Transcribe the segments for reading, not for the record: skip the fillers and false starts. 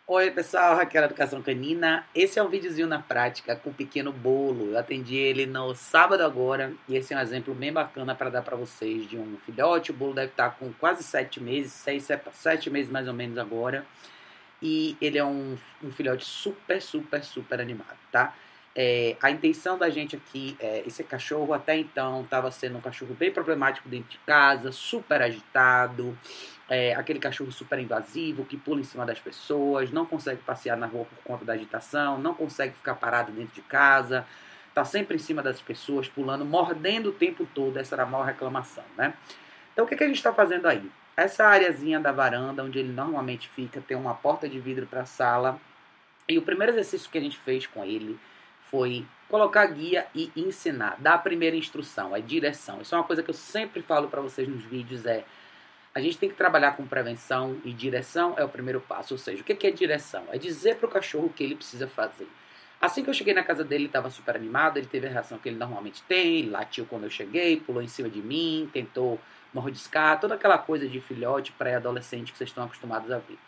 Oi pessoal, Raquel Educação Canina. Esse é um videozinho na prática com um pequeno bolo. Eu atendi ele no sábado agora e esse é um exemplo bem bacana para dar para vocês de um filhote. O bolo deve estar com quase 7 meses, 7 meses mais ou menos agora. E ele é um filhote super animado, tá? A intenção da gente aqui esse cachorro até então estava sendo um cachorro bem problemático dentro de casa, super agitado, aquele cachorro super invasivo que pula em cima das pessoas, não consegue passear na rua por conta da agitação, não consegue ficar parado dentro de casa, tá sempre em cima das pessoas, pulando, mordendo o tempo todo. Essa era a maior reclamação, né? Então o que a gente está fazendo aí? Essa areazinha da varanda, onde ele normalmente fica, tem uma porta de vidro para a sala. E o primeiro exercício que a gente fez com ele foi colocar guia e ensinar, dar a primeira instrução, a direção. Isso é uma coisa que eu sempre falo para vocês nos vídeos, a gente tem que trabalhar com prevenção e direção é o primeiro passo. Ou seja, o que é direção? É dizer para o cachorro o que ele precisa fazer. Assim que eu cheguei na casa dele, ele estava super animado, ele teve a reação que ele normalmente tem, ele latiu quando eu cheguei, pulou em cima de mim, tentou mordiscar, toda aquela coisa de filhote pré-adolescente que vocês estão acostumados a ver.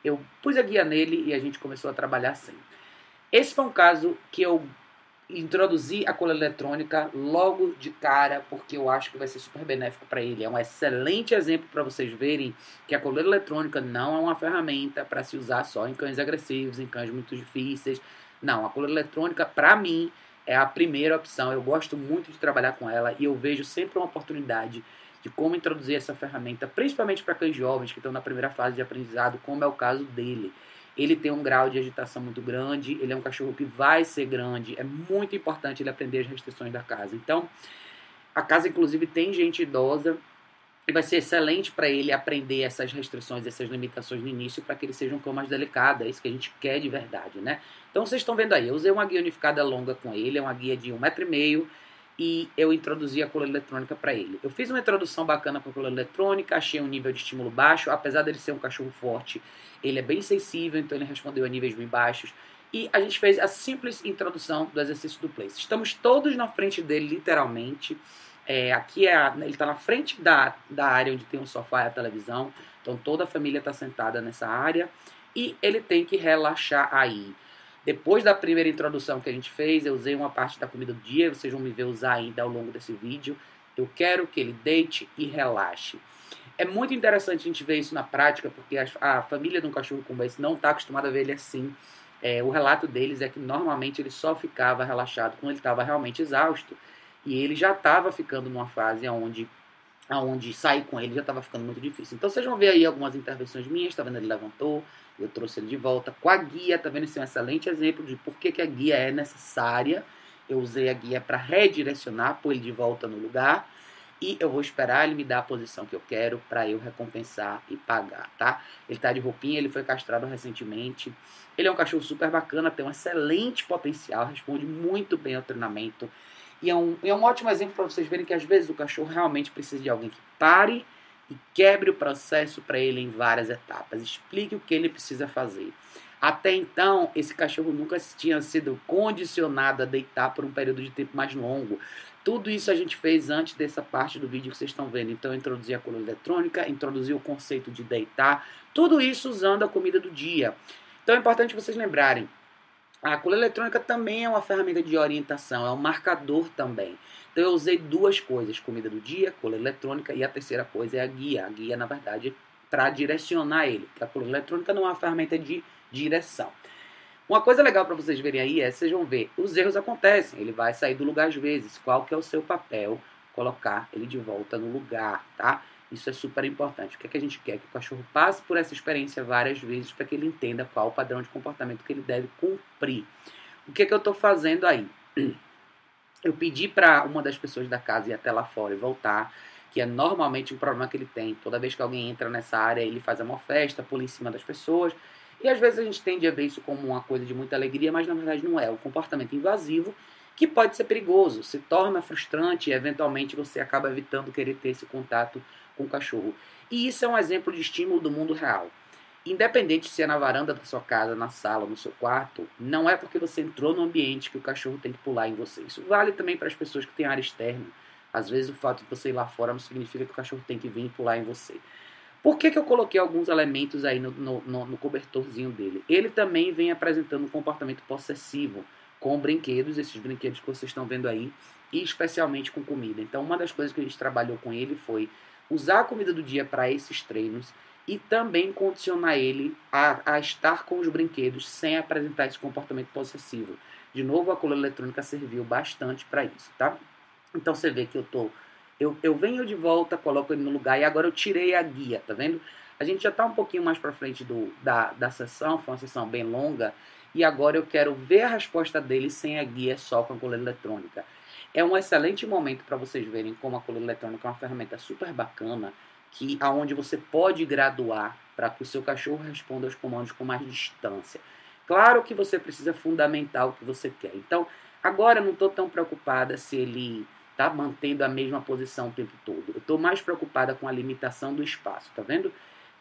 Eu pus a guia nele e a gente começou a trabalhar assim. Esse foi um caso que eu introduzi a coleira eletrônica logo de cara, porque eu acho que vai ser super benéfico para ele. É um excelente exemplo para vocês verem que a coleira eletrônica não é uma ferramenta para se usar só em cães agressivos, em cães muito difíceis. Não, a coleira eletrônica, para mim, é a primeira opção. Eu gosto muito de trabalhar com ela e eu vejo sempre uma oportunidade de como introduzir essa ferramenta, principalmente para cães jovens que estão na primeira fase de aprendizado, como é o caso dele. Ele tem um grau de agitação muito grande, ele é um cachorro que vai ser grande, é muito importante ele aprender as restrições da casa. Então, a casa inclusive tem gente idosa e vai ser excelente para ele aprender essas restrições, essas limitações no início, para que ele seja um cão mais delicado. É isso que a gente quer de verdade, né? Então vocês estão vendo aí, eu usei uma guia unificada longa com ele, é uma guia de 1,5 m, e eu introduzi a coleira eletrônica para ele. Eu fiz uma introdução bacana com a coleira eletrônica, achei um nível de estímulo baixo, apesar dele ser um cachorro forte, ele é bem sensível, então ele respondeu a níveis bem baixos. E a gente fez a simples introdução do exercício do place. Estamos todos na frente dele, literalmente. Aqui ele está na frente da área onde tem o sofá e a televisão, então toda a família está sentada nessa área e ele tem que relaxar aí. Depois da primeira introdução que a gente fez, eu usei uma parte da comida do dia, vocês vão me ver usar ainda ao longo desse vídeo. Eu quero que ele deite e relaxe. É muito interessante a gente ver isso na prática, porque a família de um cachorro como esse não está acostumada a ver ele assim. O relato deles é que normalmente ele só ficava relaxado quando ele estava realmente exausto. E ele já estava ficando numa fase onde sair com ele já estava ficando muito difícil. Então vocês vão ver aí algumas intervenções minhas, tá vendo? Ele levantou, eu trouxe ele de volta com a guia, tá vendo? Esse é um excelente exemplo de por que a guia é necessária. Eu usei a guia para redirecionar, pôr ele de volta no lugar. E eu vou esperar ele me dar a posição que eu quero para eu recompensar e pagar, tá? Ele tá de roupinha, ele foi castrado recentemente. Ele é um cachorro super bacana, tem um excelente potencial, responde muito bem ao treinamento. E é um ótimo exemplo para vocês verem que às vezes o cachorro realmente precisa de alguém que pare e quebre o processo para ele em várias etapas. Explique o que ele precisa fazer. Até então, esse cachorro nunca tinha sido condicionado a deitar por um período de tempo mais longo. Tudo isso a gente fez antes dessa parte do vídeo que vocês estão vendo. Então, eu introduzi a coleira eletrônica, introduzi o conceito de deitar. Tudo isso usando a comida do dia. Então, é importante vocês lembrarem. A coleira eletrônica também é uma ferramenta de orientação, é um marcador também. Então eu usei duas coisas, comida do dia, coleira eletrônica, e a terceira coisa é a guia. A guia, na verdade, para direcionar ele, porque a coleira eletrônica não é uma ferramenta de direção. Uma coisa legal para vocês verem aí vocês vão ver, os erros acontecem, ele vai sair do lugar às vezes. Qual que é o seu papel? Colocar ele de volta no lugar, tá? Isso é super importante. O que a gente quer? Que o cachorro passe por essa experiência várias vezes para que ele entenda qual o padrão de comportamento que ele deve cumprir. O que eu estou fazendo aí? Eu pedi para uma das pessoas da casa ir até lá fora e voltar, que é normalmente um problema que ele tem. Toda vez que alguém entra nessa área, ele faz uma festa, pula em cima das pessoas. E às vezes a gente tende a ver isso como uma coisa de muita alegria, mas na verdade não é. Um comportamento invasivo que pode ser perigoso, se torna frustrante e eventualmente você acaba evitando querer ter esse contato com o cachorro. E isso é um exemplo de estímulo do mundo real. Independente se é na varanda da sua casa, na sala, no seu quarto, não é porque você entrou no ambiente que o cachorro tem que pular em você. Isso vale também para as pessoas que têm área externa. Às vezes o fato de você ir lá fora não significa que o cachorro tem que vir e pular em você. Por que eu coloquei alguns elementos aí no cobertorzinho dele? Ele também vem apresentando um comportamento possessivo com brinquedos, esses brinquedos que vocês estão vendo aí, e especialmente com comida. Então, uma das coisas que a gente trabalhou com ele foi usar a comida do dia para esses treinos e também condicionar ele a estar com os brinquedos sem apresentar esse comportamento possessivo. De novo, a coleira eletrônica serviu bastante para isso, tá? Então você vê que eu venho de volta, coloco ele no lugar e agora eu tirei a guia, tá vendo? A gente já está um pouquinho mais para frente da sessão, foi uma sessão bem longa, e agora eu quero ver a resposta dele sem a guia, só com a coleira eletrônica. É um excelente momento para vocês verem como a coleira eletrônica é uma ferramenta super bacana, aonde você pode graduar para que o seu cachorro responda aos comandos com mais distância. Claro que você precisa fundamentar o que você quer. Então, agora eu não estou tão preocupada se ele está mantendo a mesma posição o tempo todo. Eu estou mais preocupada com a limitação do espaço, tá vendo?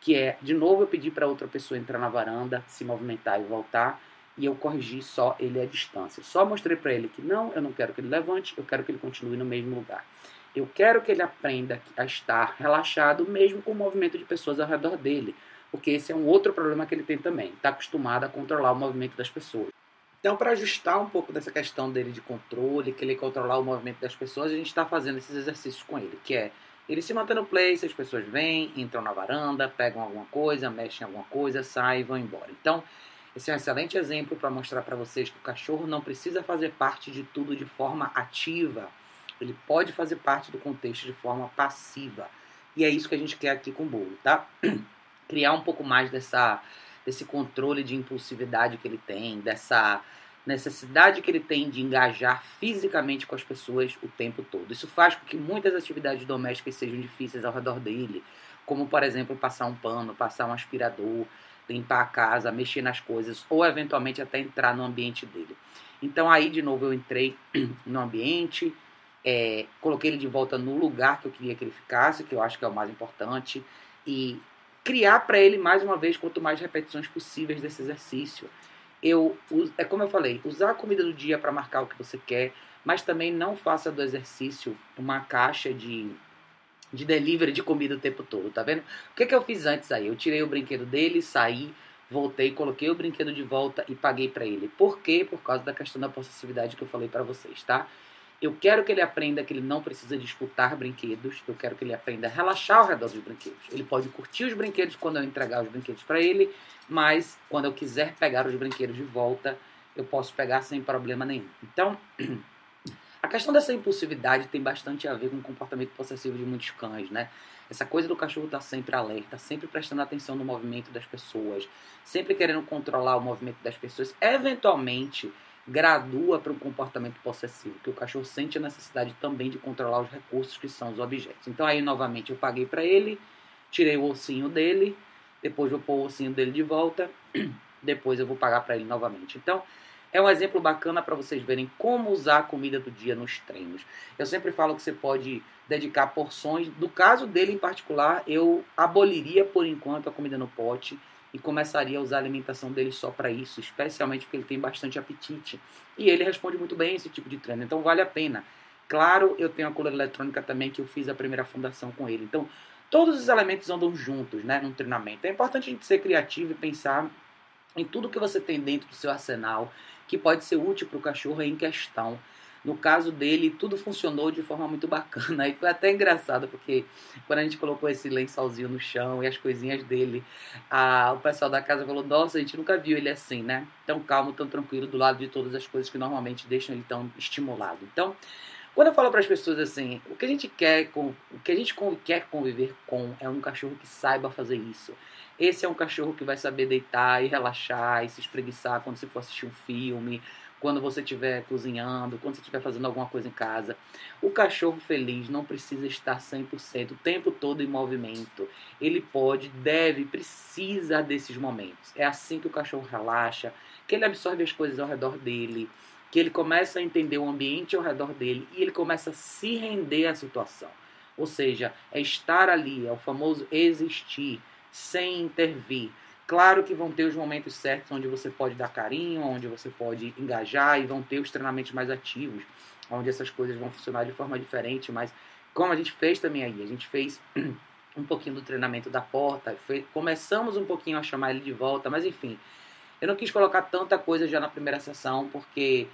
Que é, de novo, eu pedi para outra pessoa entrar na varanda, se movimentar e voltar, e eu corrigi só ele à distância. Só mostrei para ele que não, eu não quero que ele levante, eu quero que ele continue no mesmo lugar. Eu quero que ele aprenda a estar relaxado, mesmo com o movimento de pessoas ao redor dele, porque esse é um outro problema que ele tem também. Está acostumado a controlar o movimento das pessoas. Então, para ajustar um pouco dessa questão dele de controle, que ele controlar o movimento das pessoas, a gente está fazendo esses exercícios com ele, que é ele se manter no place, as pessoas vêm, entram na varanda, pegam alguma coisa, mexem em alguma coisa, saem e vão embora. Então, esse é um excelente exemplo para mostrar para vocês que o cachorro não precisa fazer parte de tudo de forma ativa. Ele pode fazer parte do contexto de forma passiva. E é isso que a gente quer aqui com o bolo, tá? Criar um pouco mais desse controle de impulsividade que ele tem, dessa necessidade que ele tem de engajar fisicamente com as pessoas o tempo todo. Isso faz com que muitas atividades domésticas sejam difíceis ao redor dele, como, por exemplo, passar um pano, passar um aspirador, limpar a casa, mexer nas coisas, ou eventualmente até entrar no ambiente dele. Então aí, de novo, eu entrei no ambiente, coloquei ele de volta no lugar que eu queria que ele ficasse, que eu acho que é o mais importante, e criar para ele, mais uma vez, quanto mais repetições possíveis desse exercício. É como eu falei, usar a comida do dia para marcar o que você quer, mas também não faça do exercício uma caixa de delivery de comida o tempo todo, tá vendo? O que eu fiz antes aí? Eu tirei o brinquedo dele, saí, voltei, coloquei o brinquedo de volta e paguei para ele. Por quê? Por causa da questão da possessividade que eu falei para vocês, tá? Eu quero que ele aprenda que ele não precisa disputar brinquedos. Eu quero que ele aprenda a relaxar ao redor dos brinquedos. Ele pode curtir os brinquedos quando eu entregar os brinquedos para ele, mas quando eu quiser pegar os brinquedos de volta, eu posso pegar sem problema nenhum. Então, a questão dessa impulsividade tem bastante a ver com o comportamento possessivo de muitos cães, né? Essa coisa do cachorro estar sempre alerta, sempre prestando atenção no movimento das pessoas, sempre querendo controlar o movimento das pessoas, eventualmente gradua para um comportamento possessivo, que o cachorro sente a necessidade também de controlar os recursos que são os objetos. Então aí, novamente, eu paguei para ele, tirei o ossinho dele, depois vou pôr o ossinho dele de volta, depois eu vou pagar para ele novamente. Então, é um exemplo bacana para vocês verem como usar a comida do dia nos treinos. Eu sempre falo que você pode dedicar porções. No caso dele em particular, eu aboliria por enquanto a comida no pote e começaria a usar a alimentação dele só para isso, especialmente porque ele tem bastante apetite. E ele responde muito bem a esse tipo de treino, então vale a pena. Claro, eu tenho a coleira eletrônica também, que eu fiz a primeira fundação com ele. Então, todos os elementos andam juntos, né, num treinamento. É importante a gente ser criativo e pensar em tudo que você tem dentro do seu arsenal, que pode ser útil para o cachorro em questão. No caso dele, tudo funcionou de forma muito bacana. E foi até engraçado, porque quando a gente colocou esse lençolzinho no chão e as coisinhas dele, o pessoal da casa falou, nossa, a gente nunca viu ele assim, né? Tão calmo, tão tranquilo, do lado de todas as coisas que normalmente deixam ele tão estimulado. Então, quando eu falo para as pessoas assim, o que a gente quer conviver com é um cachorro que saiba fazer isso. Esse é um cachorro que vai saber deitar e relaxar e se espreguiçar quando você for assistir um filme, quando você estiver cozinhando, quando você estiver fazendo alguma coisa em casa. O cachorro feliz não precisa estar 100% o tempo todo em movimento. Ele pode, deve, precisa desses momentos. É assim que o cachorro relaxa, que ele absorve as coisas ao redor dele, que ele começa a entender o ambiente ao redor dele e ele começa a se render à situação. Ou seja, é estar ali, é o famoso existir, sem intervir. Claro que vão ter os momentos certos onde você pode dar carinho, onde você pode engajar e vão ter os treinamentos mais ativos, onde essas coisas vão funcionar de forma diferente, mas como a gente fez também aí, a gente fez um pouquinho do treinamento da porta, começamos um pouquinho a chamar ele de volta, mas enfim, eu não quis colocar tanta coisa já na primeira sessão, porque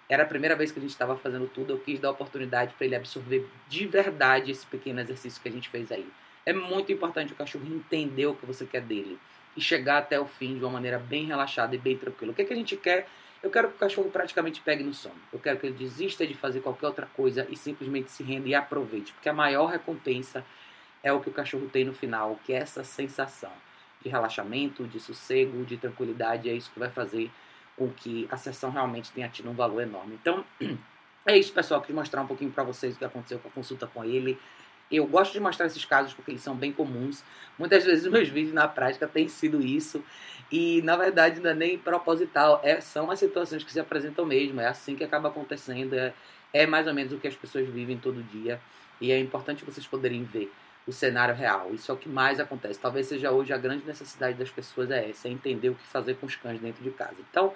era a primeira vez que a gente estava fazendo tudo, eu quis dar oportunidade para ele absorver de verdade esse pequeno exercício que a gente fez aí. É muito importante o cachorro entender o que você quer dele e chegar até o fim de uma maneira bem relaxada e bem tranquila. O que a gente quer? Eu quero que o cachorro praticamente pegue no sono. Eu quero que ele desista de fazer qualquer outra coisa e simplesmente se renda e aproveite, porque a maior recompensa é o que o cachorro tem no final, que é essa sensação de relaxamento, de sossego, de tranquilidade. É isso que vai fazer com que a sessão realmente tenha tido um valor enorme. Então, é isso, pessoal. Quis mostrar um pouquinho para vocês o que aconteceu com a consulta com ele. Eu gosto de mostrar esses casos porque eles são bem comuns. Muitas vezes os meus vídeos na prática têm sido isso. E, na verdade, não é nem proposital. São as situações que se apresentam mesmo. É assim que acaba acontecendo. É mais ou menos o que as pessoas vivem todo dia. E é importante vocês poderem ver o cenário real. Isso é o que mais acontece. Talvez seja hoje a grande necessidade das pessoas é essa. É entender o que fazer com os cães dentro de casa. Então,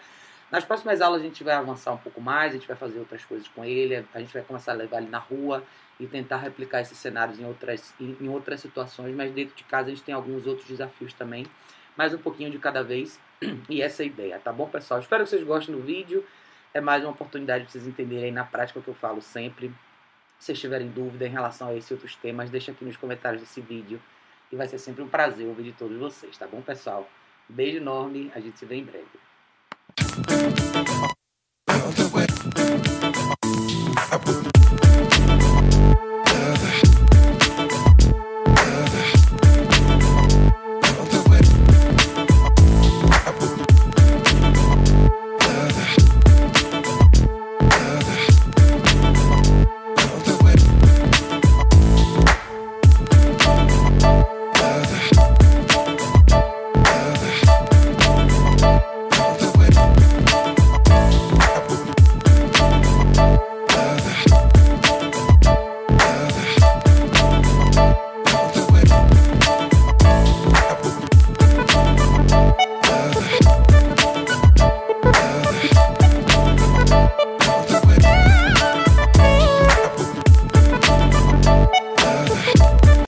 nas próximas aulas a gente vai avançar um pouco mais. A gente vai fazer outras coisas com ele. A gente vai começar a levar ele na rua e tentar replicar esses cenários em outras situações, mas dentro de casa a gente tem alguns outros desafios também, mais um pouquinho de cada vez, e essa é a ideia, tá bom, pessoal? Espero que vocês gostem do vídeo, é mais uma oportunidade de vocês entenderem aí na prática o que eu falo sempre. Se vocês tiverem dúvida em relação a esses outros temas, deixa aqui nos comentários desse vídeo, e vai ser sempre um prazer ouvir de todos vocês, tá bom, pessoal? Beijo enorme, a gente se vê em breve.